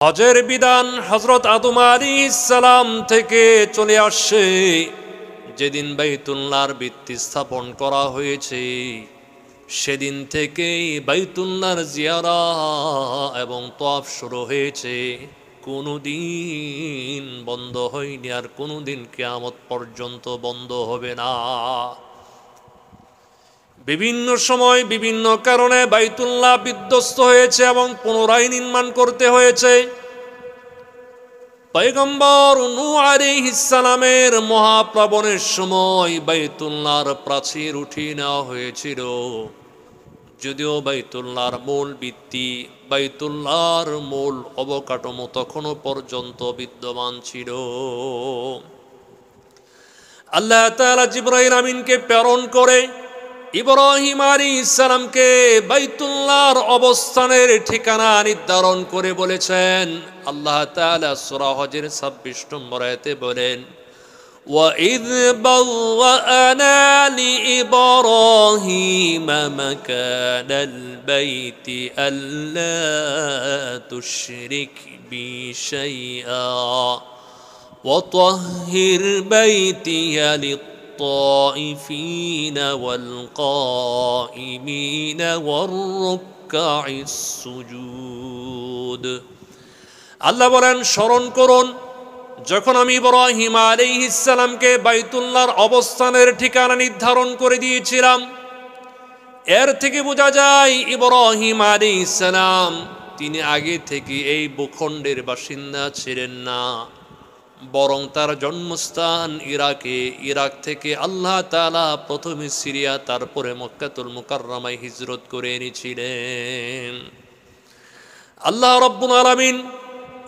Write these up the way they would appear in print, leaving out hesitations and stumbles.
হজের বিধান হযরত আদম আলাইহিস সালাম থেকে চলে আসছে। যেদিন বাইতুল্লাহর ভিত্তি স্থাপন করা হয়েছে সেদিন থেকেই বাইতুল্লাহর জিয়ারত এবং তওয়াফ শুরু হয়েছে। কোনোদিন বন্ধ হয়নি, আর কোনোদিন কিয়ামত পর্যন্ত বন্ধ হবে না। বিভিন্ন সময় বিভিন্ন কারণে বাইতুল্লাহ বিধ্বস্ত হয়েছে এবং পুনরায় নির্মাণ করতে হয়েছে। পয়গম্বর নূহ আলাইহিস সালামের মহাপ্লাবনের সময় বাইতুল্লাহর প্রাচীর উঠিয়ে নেওয়া হয়েছিল। যদিও বাইতুল্লাহর মূল ভিত্তি, বাইতুল্লাহর মূল অবকাঠামো তখনও পর্যন্ত বিদ্যমান ছিল। আল্লাহ তাআলা জিবরাইল আমিনকে প্রেরণ করে ইব্রাহিম আলাইহিস সালামকে বাইতুল্লাহর অবস্থানের ঠিকানা নির্ধারণ করে বলেছেন। আল্লাহ তাআলা সূরা হজের ২৬ নম্বর আয়াতে বলেন, وَإِذْ بَوَّأْنَا لِإِبْرَاهِيمَ مَكَانَ الْبَيْتِ أَلَّا تُشْرِكْ بِي شَيْئًا وَطَهِّرْ بَيْتِيَ لِلطَّائِفِينَ وَالْقَائِمِينَ وَالرُّكَّعِ السُّجُودِ। আল্লাহ বলেন, স্মরণ করুন যখন আমি ইব্রাহিম আলাইহিস সালামকে বাইতুল্লাহর অবস্থানের ঠিকানা নির্ধারণ করে দিয়েছিলাম। এর থেকে বোঝা যায় ইব্রাহিম আলাইহিস সালাম তিনি আগে থেকে এই ভূখণ্ডের বাসিন্দা ছিলেন না, বরং তার জন্মস্থান ইরাকে। ইরাক থেকে আল্লাহ তাআলা প্রথমে সিরিয়া, তারপরে মক্কাতুল মুকাররমায় হিজরত করে এনেছিলেন। আল্লাহ রাব্বুল আলামিন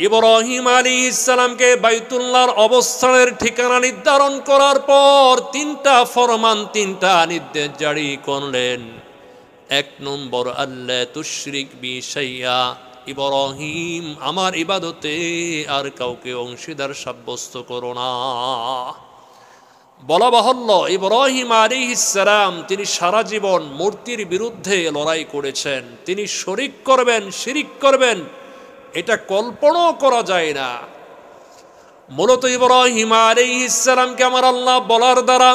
ইব্রাহিম আলাইহিস সালামকে বাইতুল্লাহর অবস্থানের ঠিকানা নির্ধারণ করার পর তিনটা ফরমান, তিনটা নির্দেশ জারি করলেন। ১ নম্বর, আল্লা তুশরিক বি শাইআ, ইব্রাহিম আমার ইবাদতে আর কাউকে অংশীদার সাব্যস্ত করো না। বলা বাহুল্য ইব্রাহিম আলাইহিস সালাম তিনি সারা জীবন মূর্তির বিরুদ্ধে লড়াই করেছেন। তিনি শিরিক করবেন এটা কল্পনাও করা যায় না। মূলত ইব্রাহিম আলাইহিস সালামকে আমার আল্লাহ বলার দ্বারা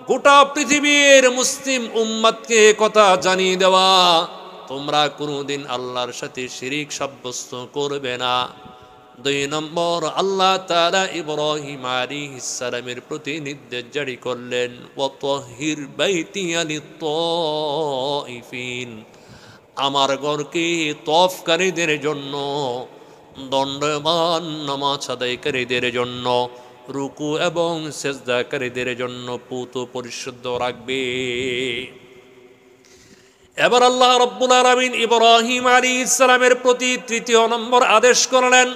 গোটা পৃথিবীর মুসলিম উম্মতকে কথা জানিয়ে দেওয়া, তোমরা কোনোদিন আল্লাহর সাথে শিরিক সাব্যস্ত করবে না। ২ নম্বর, আল্লাহ তাআলা ইব্রাহিম আলাইহিস সালামের প্রতি নির্দেশ জারি করলেন, ওয়াতাহির বাইতিয়া লিত-তাইফিন, আমার ঘরকে তওয়াফকারীদের জন্য, দণ্ডমান নামাজ আদায়কারীদের জন্য, রুকু এবং সিজদাকারীদের জন্য পূত পরিশুদ্ধ রাখবে। এবার আল্লাহ রাব্বুল আলামিন ইব্রাহিম আলাইহিস সালামের প্রতি ৩য় নম্বর আদেশ করলেন।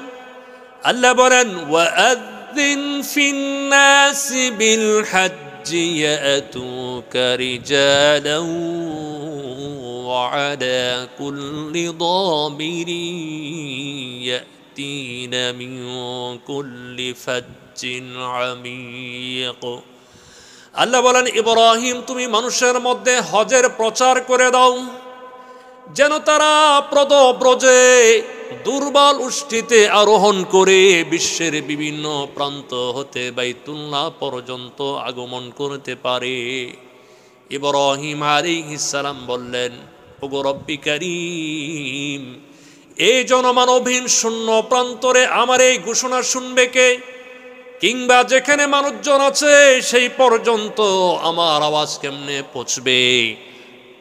আল্লাহ বলেন, ওয়াআযিন ফিন-নাসি বিল হাজ্জি ইয়াতুকা রিজালান وعلى كل ضامر يأتين من كل فج عميق। আল্লাহ বলেন, ইব্রাহিম তুমি মানুষের মধ্যে হজের প্রচার করে দাও, যেন তারা পদব্রজে দুর্বল উষ্ঠিতে আরোহণ করে বিশ্বের বিভিন্ন প্রান্ত হতে বাইতুল্লাহ পর্যন্ত আগমন করতে পারে। ইব্রাহিম আলাইহিস সালাম বললেন, ওগো রব্বি কারীম, এই জনমানবহীন শূন্য প্রান্তরে আমার এই ঘোষণা শুনবে কে? কিংবা যেখানে মানুষজন আছে সেই পর্যন্ত আমার আওয়াজ কেমনে পৌঁছবে?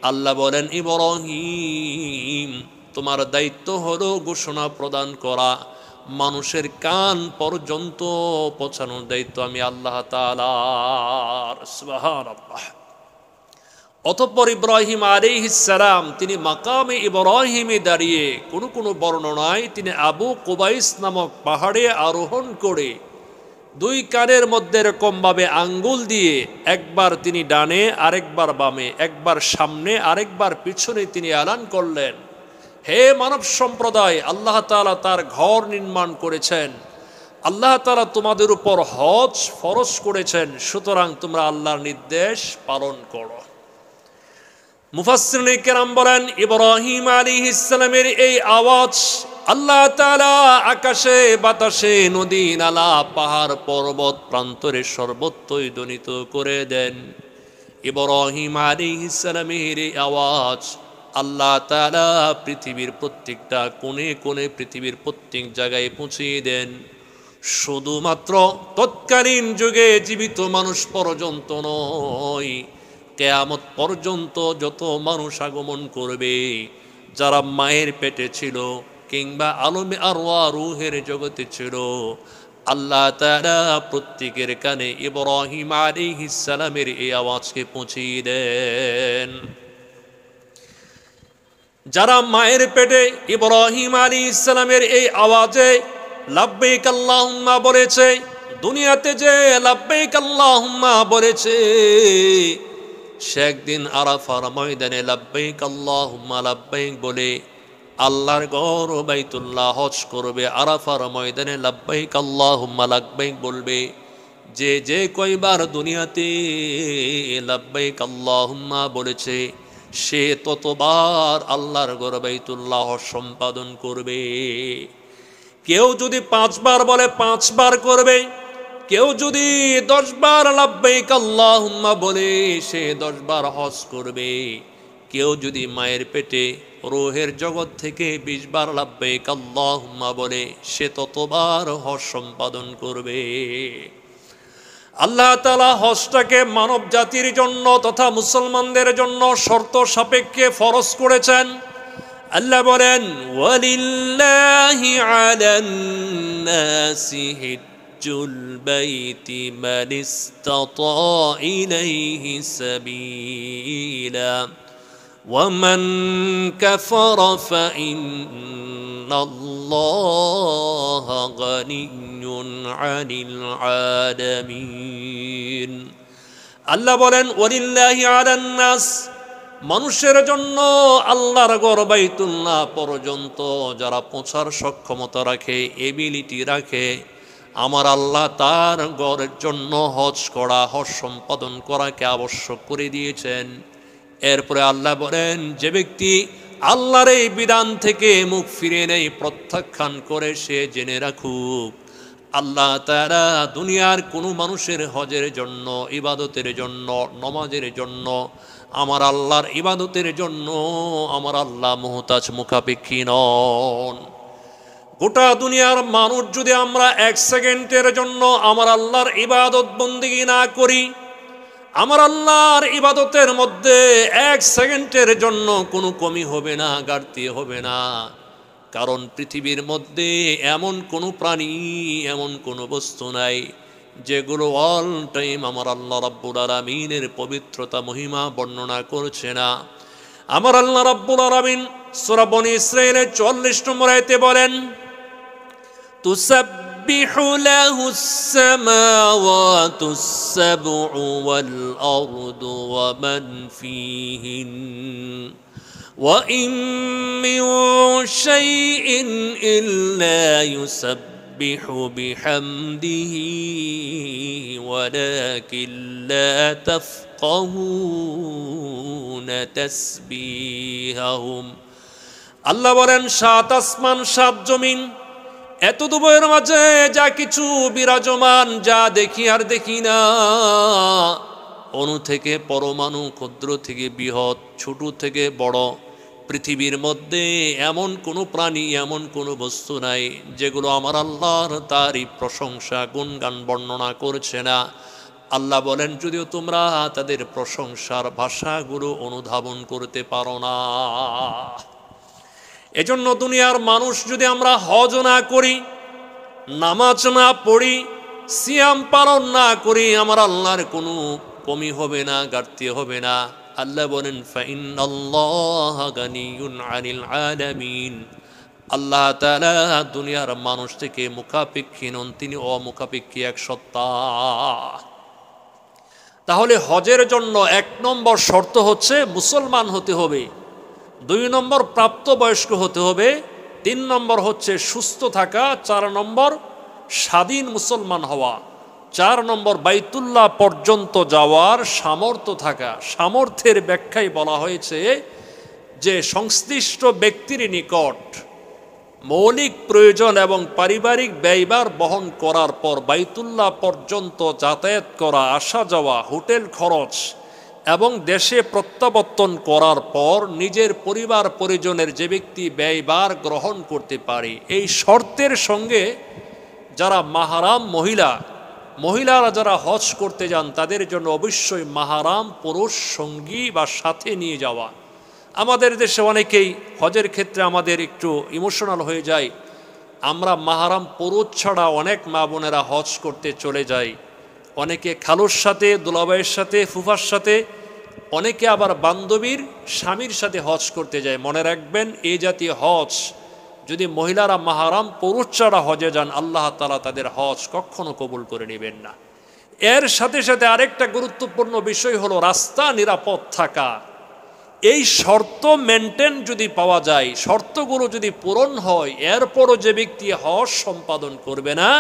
আল্লাহ বলেন, ইব্রাহিম তোমার দায়িত্ব হলো ঘোষণা প্রদান করা, মানুষের কান পর্যন্ত পৌঁছানোর দায়িত্ব আমি আল্লাহ তাআলার। সুবহানাল্লাহ। অতঃপর ইব্রাহিম আলাইহিস সালাম তিনি মাকামে ইব্রাহিমে দাঁড়িয়ে, কোনো বর্ণনায় তিনি আবু কুবাইস নামক পাহাড়ে আরোহণ করে 2 কানের মধ্যে এরকমভাবে আঙ্গুল দিয়ে একবার তিনি ডানে আরেকবার বামে, একবার সামনে আরেকবার পিছনে তিনি এলান করলেন, হে মানব সম্প্রদায়, আল্লাহ তাআলা তার ঘর নির্মাণ করেছেন, আল্লাহ তাআলা তোমাদের উপর হজ ফরজ করেছেন, সুতরাং তোমরা আল্লাহর নির্দেশ পালন করো। মুফাসসিরিনে কেরাম বলেন, ইব্রাহিম আলাইহিস সালামের এই আওয়াজ আল্লাহ তাআলা আকাশে বাতাসে নদী নালা পাহাড় পর্বত প্রান্তরে সর্বত্রই ধ্বনিত করে দেন। ইব্রাহিম আলাইহিস সালামের এই আওয়াজ আল্লাহ তাআলা পৃথিবীর প্রত্যেকটা কোণে কোণে পৃথিবীর প্রত্যেক জায়গায় পৌঁছিয়ে দেন। শুধুমাত্র তৎকালীন যুগে জীবিত মানুষ পর্যন্ত নয়, কিয়ামত পর্যন্ত যত মানুষ আগমন করবে, যারা মায়ের পেটে ছিল কিংবা আলমে আরওয়া রূহের জগতে ছিল, আল্লাহ তাআলা প্রত্যেকের কানে ইব্রাহিম আলাইহিস সালামের এই আওয়াজকে পৌঁছিয়ে দেন। যারা মায়ের পেটে ইব্রাহিম আলাইহিস সালামের এই আওয়াজে লাব্বাইক আল্লাহুম্মা বলেছে, দুনিয়াতে যে লাব্বাইক আল্লাহুম্মা বলেছে, সে একদিন আরাফার ময়দানে লাব্বাইক আল্লাহুম্মা লাব্বাইক বলে আল্লাহর ঘর বাইতুল্লাহ হজ করবে। আরাফার ময়দানে লাব্বাইক আল্লাহুম্মা লাব্বাইক বলবে। যে যে কয়বার দুনিয়াতে লাব্বাইক আল্লাহুম্মা বলেছে, সে ততবার আল্লাহর ঘর বাইতুল্লাহ সম্পাদন করবে। কেউ যদি 5 বার বলে 5 বার করবে, কেউ যদি 10 বার লাব্বাইক আল্লাহুম্মা বলে সে 10 বার হজ করবে। কেউ যদি মায়ের পেটে রূহের জগৎ থেকে 20 বার লাব্বাইক আল্লাহুম্মা বলে সে ততবার হজ সম্পাদন করবে। আল্লাহ তাআলা হজটাকে মানব জাতির জন্য তথা মুসলমানদের জন্য শর্ত সাপেক্ষে ফরজ করেছেন। আল্লাহ বলেন, ওয়ালিল্লাহি আলান নাসি হিজ্জুল বাইতি মান ইসতাতা ইলাইহি সাবিলা ওয়া মান কাফারা ফাইন্নাল্লাহা গানিয়্যুন আনিল আলামিন। আল্লাহ বলেন, ওয়ালিল্লাহি আলান নাস, মানুষের জন্য আল্লাহর ঘর বাইতুল্লাহ পর্যন্ত যারা পৌঁছার সক্ষমতা রাখে, এবিলিটি রাখে, আমার আল্লাহ তার ঘরের জন্য হজ করা, হজ সম্পাদন করাকে আবশ্যক করে দিয়েছেন। এরপরে আল্লাহ বলেন, যে ব্যক্তি আল্লাহর এই বিধান থেকে মুখ ফিরে নেই, প্রত্যাখ্যান করে, সে জেনে রাখুক আল্লাহ তাআলা দুনিয়ার কোনো মানুষের হজের জন্য, ইবাদতের জন্য, নমাজের জন্য, আমার আল্লাহর ইবাদতের জন্য আমার আল্লাহ মুহতাজ, মুখাপেক্ষী নন। গোটা দুনিয়ার মানুষ যদি আমরা 1 সেকেন্ডের জন্য আমার আল্লাহর ইবাদত বন্দেগী না করি, আমার আল্লাহর ইবাদতের মধ্যে 1 সেকেন্ডের জন্য কোনো কমি হবে না, ঘাটতি হবে না। কারণ পৃথিবীর মধ্যে এমন কোনো প্রাণী, এমন কোনো বস্তু নাই যেগুলো অল টাইম আমার আল্লাহ রাব্বুল আলামিনের পবিত্রতা মহিমা বর্ণনা করছে না। আমার আল্লাহ রাব্বুল আলামিন সূরা বনী ইসরাঈলের 44 নম্বর আয়াতে বলেন, তুসাব্বিহু লাহুস সামাওয়াতুস সাবউ ওয়াল আরদু ওয়া মান ফীহিন ওয়া ইন মিন শাইইন ইল্লা ইউসাব্বিহু বিহামদিহি ওয়ালাকিন লা তাফকাহুনা তাসবিহাহুম। আল্লাহ বলেন, 7 আসমান 7 জমিন, এত দুবয়ের মাঝে যা কিছু বিরাজমান, যা দেখি আর দেখি না, অণু থেকে পরমাণু, ক্ষুদ্র থেকে বৃহৎ, ছোট থেকে বড়, পৃথিবীর মধ্যে এমন কোনো প্রাণী, এমন কোনো বস্তু নাই যেগুলো আমার আল্লাহর তারই প্রশংসা, গুণগান বর্ণনা করছে না। আল্লাহ বলেন, যদিও তোমরা তাদের প্রশংসার ভাষাগুলো অনুধাবন করতে পারো না। এজন্য দুনিয়ার মানুষ যদি আমরা হজ না করি, নামাজ না পড়ি, সিয়াম পালন না করি, আমার আল্লাহর কোনো কমি হবে না, ঘাটতি হবে না। আল্লাহ বলেন, ফাইন্নাল্লাহা গানিয়্যুন আনিল আলামিন। আল্লাহ তাআলা দুনিয়ার মানুষ থেকে মুখাপেক্ষী নন, তিনি অমুখাপেক্ষী এক সত্তা। তাহলে হজের জন্য 1 নম্বর শর্ত হচ্ছে মুসলমান হতে হবে, 2 নম্বর প্রাপ্তবয়স্ক হতে হবে, 3 নম্বর হচ্ছে সুস্থ থাকা, 4 নম্বর স্বাধীন মুসলমান হওয়া, 4 নম্বর বাইতুল্লাহ পর্যন্ত যাওয়ার সামর্থ্য থাকা। সামর্থ্যের ব্যাখ্যায় বলা হয়েছে যে সংশ্লিষ্ট ব্যক্তির নিকট মৌলিক প্রয়োজন এবং পারিবারিক ব্যয়ভার বহন করার পর বাইতুল্লাহ পর্যন্ত যাতায়াত করা, আসা যাওয়া, হোটেল খরচ এবং দেশে প্রত্যাবর্তন করার পর নিজের পরিবার পরিজনের যে ব্যক্তি ব্যয়ভার গ্রহণ করতে পারে, এই শর্তের সঙ্গে যারা মাহারাম মহিলারা যারা হজ করতে যান তাদের জন্য অবশ্যই মাহারাম পুরুষ সঙ্গী বা সাথে নিয়ে যাওয়া। আমাদের দেশে অনেকেই হজের ক্ষেত্রে আমাদের একটু ইমোশনাল হয়ে যায়। আমরা মাহারাম পুরুষ ছাড়া অনেক মা বোনেরা হজ করতে চলে যাই, অনেকে খালুর সাথে, দুলাভাইয়ের সাথে, ফুফার সাথে, অনেকে আবার বান্ধবীর স্বামীর সাথে হজ করতে যায়। মনে রাখবেন, এই জাতীয় হজ যদি মহিলারা মাহারাম পুরুষ ছাড়া হজে যান, আল্লাহ তাআলা তাদের হজ কখনো কবুল করে নেবেন না। এর সাথে সাথে আরেকটা গুরুত্বপূর্ণ বিষয় হলো রাস্তা নিরাপদ থাকা। এই শর্ত মেনটেন যদি পাওয়া যায়, শর্তগুলো যদি পূরণ হয়, এরপরও যে ব্যক্তি হজ সম্পাদন করবে না,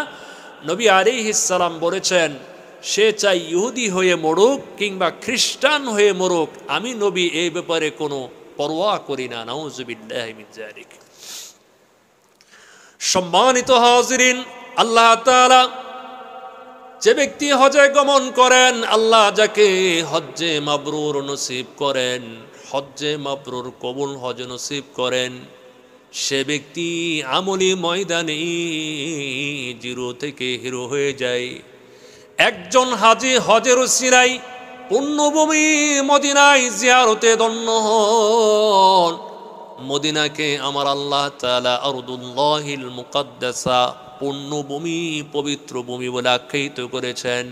নবী আলাইহিস সালাম বলেছেন, সে চাই ইহুদি হয়ে মরুক কিংবা খ্রিস্টান হয়ে মরুক, আমি নবী এই ব্যাপারে কোনো পরোয়া করি না। নাউযুবিল্লাহি মিন যালিক। সম্মানিত হাজিরিন, আল্লাহ তাআলা যে ব্যক্তি হজে গমন করেন, আল্লাহ যাকে হজ্জে মাবরুর নসিব করেন, হজ্জে মাবরুর কবুল হজ নসিব করেন, সে ব্যক্তি আমলি ময়দানে জিরো থেকে হিরো হয়ে যায়। একজন হাজি হজের উসিলায় পুণ্যভূমি মদিনায় জিয়ারতে ধন্য হন। মদিনাকে আমার আল্লাহ তাআলা আরদুল্লাহিল মুকাদ্দাসা, পুণ্যভূমি, পবিত্র ভূমি বলে আখ্যায়িত করেছেন।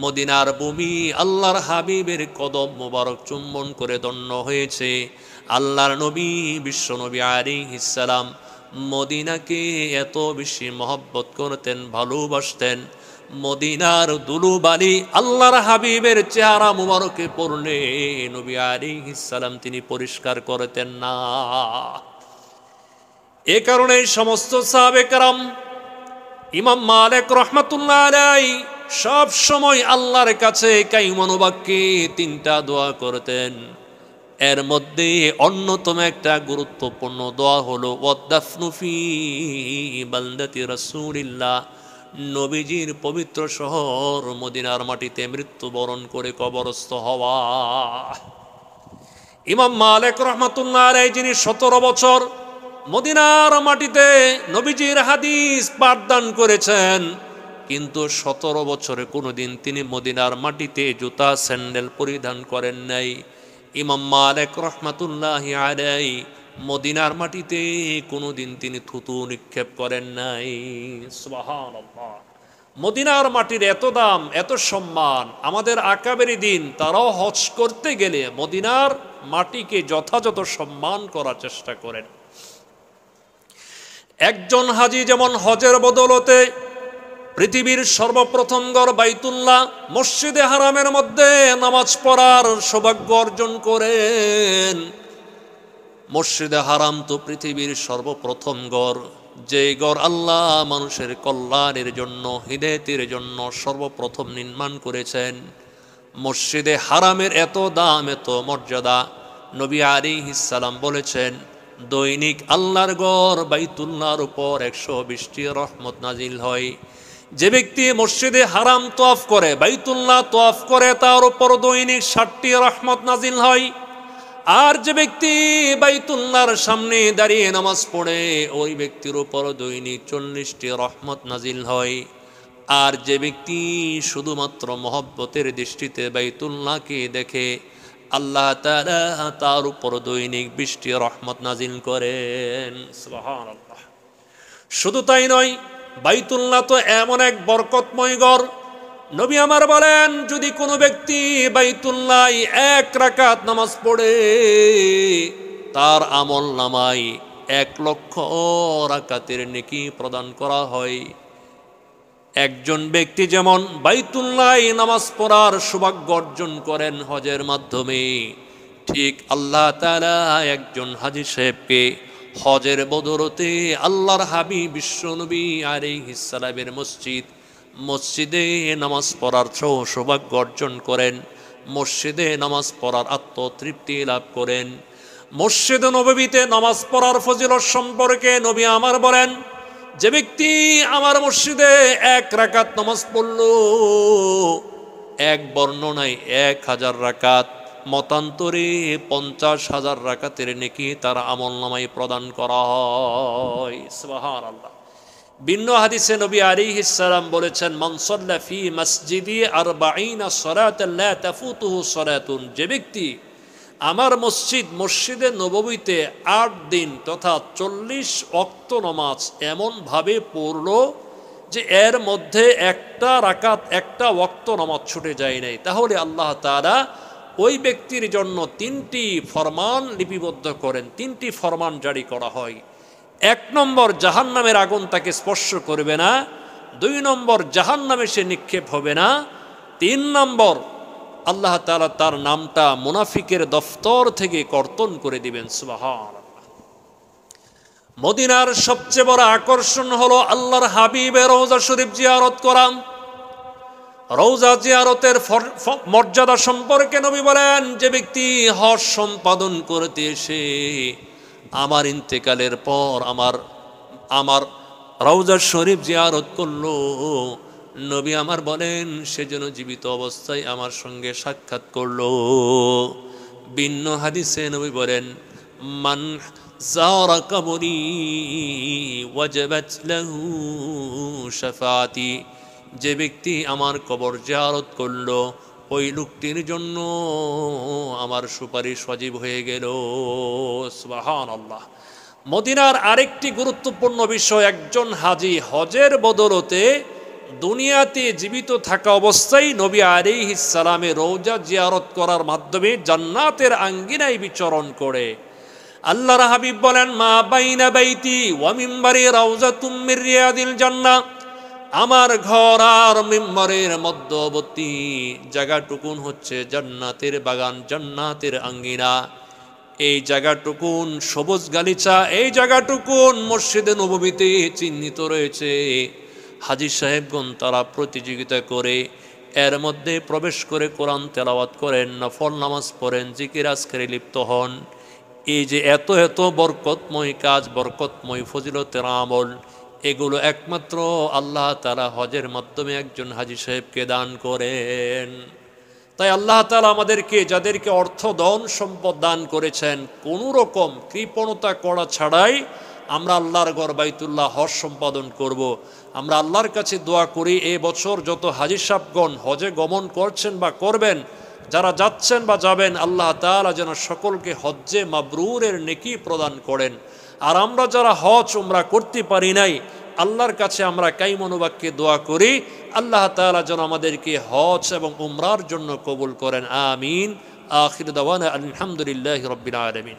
মদিনার ভূমি আল্লাহর হাবিবের কদম মোবারক চুম্বন করে ধন্য হয়েছে। আল্লাহর নবী, বিশ্ব নবী আলাইহিস সালাম মদিনাকে এত বেশি মহব্বত করতেন, ভালোবাসতেন, মদিনার দুলুবালি আল্লাহর হাবিবের চেহারা মুবারকে পড়লে নবী আলাইহিস সালাম তিনি পরিষ্কার করতেন না। এ কারণে সমস্ত সাহাবে কেরাম, ইমাম মালিক রাহমাতুল্লাহ আলাইহি সব সময় আল্লাহর কাছে কাইমনোবাক্যে তিনটা দোয়া করতেন। এর মধ্যে অন্যতম একটা গুরুত্বপূর্ণ দোয়া হলো ওয়াদাফনু ফি বালদাতি রাসূলিল্লাহ, নবীজির পবিত্র শহর মদিনার মাটিতে মৃত্যুবরণ করে কবরস্থ হওয়া। ইমাম মালিক রাহমাতুল্লাহ আলাইহি যিনি 17 বছর মদিনার মাটিতে নবীজির হাদিস পাঠদান করেছেন, কিন্তু 17 বছরে কোনোদিন তিনি মদিনার মাটিতে জুতা স্যান্ডেল পরিধান করেন নাই। ইমাম মালিক রাহমাতুল্লাহি আলাইহি মদিনার মাটিতে কোনোদিন তিনি থুতু নিক্ষেপ করেন নাই। সুবহানাল্লাহ। মদিনার মাটির এত দাম, এত সম্মান। আমাদের আকাবেরি দিন তারাও হজ করতে গেলে মদিনার মাটিকে যথাযথ সম্মান করার চেষ্টা করেন। একজন হাজি যেমন হজের বদলতে পৃথিবীর সর্বপ্রথম ঘর বাইতুল্লাহ মসজিদে হারামের মধ্যে নামাজ পড়ার সৌভাগ্য অর্জন করেন। মসজিদে হারাম তো পৃথিবীর সর্বপ্রথম ঘর, যে ঘর আল্লাহ মানুষের কল্যাণের জন্য, হিদায়াতের জন্য সর্বপ্রথম নির্মাণ করেছেন। মসজিদে হারামের এত দাম, এত মর্যাদা, নবী আলাইহিস সালাম বলেছেন, দৈনিক আল্লাহর ঘর বাইতুল্লাহর উপর 120টি রহমত নাজিল হয়। যে ব্যক্তি মসজিদে হারাম তওয়াফ করে, বাইতুল্লাহ তওয়াফ করে, তার উপর দৈনিক 60টি রহমত নাজিল হয়। আর যে ব্যক্তি বাইতুল্লাহর সামনে দাঁড়িয়ে নামাজ পড়ে, ওই ব্যক্তির উপর দৈনিক 40টি রহমত নাজিল হয়। আর যে ব্যক্তি শুধুমাত্র মহব্বতের দৃষ্টিতে বাইতুল্লাহকে দেখে, আল্লাহ তাআলা তার উপর দৈনিক 20টি রহমত নাজিল করেন। সুবহানাল্লাহ। শুধু তাই নয়, বাইতুল্লাহ তো এমন এক বরকতময় ঘর, নবী আমার বলেন, যদি কোনো ব্যক্তি বাইতুল্লাহ 1 রাকাত নামাজ পড়ে, তার আমল নামায় 1 লক্ষ রাকাতের নেকি প্রদান করা হয়। একজন ব্যক্তি যেমন বাইতুল্লাহ নামাজ পড়ার সৌভাগ্য অর্জন করেন হজের মাধ্যমে, ঠিক আল্লাহ তাআলা একজন হাজী সাহেবকে হজের বদৌলতে আল্লাহর হাবিব বিশ্বনবী আলাইহিস সালামের মসজিদে নামাজ পড়ার সৌভাগ্য অর্জন করেন, মসজিদে নামাজ পড়ার আত্মতৃপ্তি লাভ করেন। মসজিদ নববীতে নামাজ পড়ার ফজিলত সম্পর্কে নবী আমার বলেন, যে ব্যক্তি আমার মসজিদে 1 রাকাত নামাজ পড়ল, এক বর্ণনায় 1000 রাকাত, মতান্তরে 50,000 রাকাতের নেকি তার আমলনামায় প্রদান করা হয়। সুবহানাল্লাহ। ভিন্ন হাদিসে নবী আলাইহিস সালাম বলেছেন, মান সাল্লা ফি মসজিদি 40 সালাতান লা তাফুতুহু সালাতুন, যে ব্যক্তি আমার মসজিদে নববীতে 8 দিন তথা 40 ওয়াক্ত নামাজ এমনভাবে পড়ল যে এর মধ্যে একটা রাকাত, একটা ওয়াক্ত নামাজ ছুটে যায় নাই, তাহলে আল্লাহ তাআলা ওই ব্যক্তির জন্য 3টি ফরমান লিপিবদ্ধ করেন, 3টি ফরমান জারি করা হয়। 1 নম্বর, জাহান্নামের আগুন তাকে স্পর্শ করবে না। 2 নম্বর, জাহান্নামে সে নিক্ষেপ হবে না। 3 নম্বর, আল্লাহ তাআলা তার নামটা মুনাফিকের দফতর থেকে কর্তন করে দিবেন। সুবহানাল্লাহ। মদিনার সবচেয়ে বড় আকর্ষণ হলো আল্লাহর হাবিবের রওজা শরীফ জিয়ারত করা। রওজা জিয়ারতের মর্যাদা সম্পর্কে নবী বলেন, যে ব্যক্তি হজ সম্পাদন করতে এসে আমার ইন্তেকালের পর আমার রওজা শরীফ জিয়ারত করলো, নবী আমার বলেন সে যেন জীবিত অবস্থায় আমার সঙ্গে সাক্ষাৎ করলো। ভিন্ন হাদিসে নবী বলেন, মান যারা কবরি ওয়াজাবাত লাহু শাফাআতি, যে ব্যক্তি আমার কবর জিয়ারত করলো ওই লোকটির জন্য আমার সুপারিশ ওয়াজিব হয়ে গেল। সুবহানাল্লাহ। মদিনার আরেকটি গুরুত্বপূর্ণ বিষয়, একজন হাজী হজের বদলতে দুনিয়াতে জীবিত থাকা অবস্থায় নবী আলাইহিস সালামের রওজা জিয়ারত করার মাধ্যমে জান্নাতের আঙ্গিনায় বিচরণ করে। আল্লাহর হাবিব বলেন, মা বাইনা বাইতি ওয়া মিম্বারি রাউজাতুম মির রিয়াদিল জান্নাহ, আমার ঘর আর মিম্বরের মধ্যবর্তী জায়গাটুকুন হচ্ছে জান্নাতের বাগান, জান্নাতের আঙ্গিনা। এই জায়গাটুকুন সবুজ গালিচা, এই জায়গাটুকুন মসজিদে নববীতে চিহ্নিত রয়েছে। হাজী সাহেবগণ তারা প্রতিযোগিতা করে এর মধ্যে প্রবেশ করে কোরআন তেলাওয়াত করেন, নফল নামাজ পড়েন, জিকির আজকারে লিপ্ত হন। এই যে এত এত বরকতময় কাজ, বরকতময় ফজিলতের আমল, এগুলো একমাত্র আল্লাহ তাআলা হজের মাধ্যমে একজন হাজী সাহেবকে দান করেন। তাই আল্লাহ তাআলা আমাদেরকে, যাদেরকে অর্থ ধন সম্পদ দান করেছেন, কোনো রকম কৃপণতা করা ছাড়াই আমরা আল্লাহর ঘর বাইতুল্লাহ হজ সম্পাদন করব। আমরা আল্লাহর কাছে দোয়া করি, এই বছর যত হাজী সাহেবগণ হজে গমন করছেন বা করবেন, যারা যাচ্ছেন বা যাবেন, আল্লাহ তাআলা যেন সকলকে হজ্জে মাবরুরের নেকি প্রদান করেন। আর আমরা যারা হজ উমরা করতে পারি নাই, আল্লাহর কাছে আমরা কাইমনোবাক্যে দোয়া করি, আল্লাহ তাআলা যেন আমাদেরকে হজ এবং উমরার জন্য কবুল করেন। আমিন। আখির দাওয়ানা আলহামদুলিল্লাহি রাব্বিল আলামিন।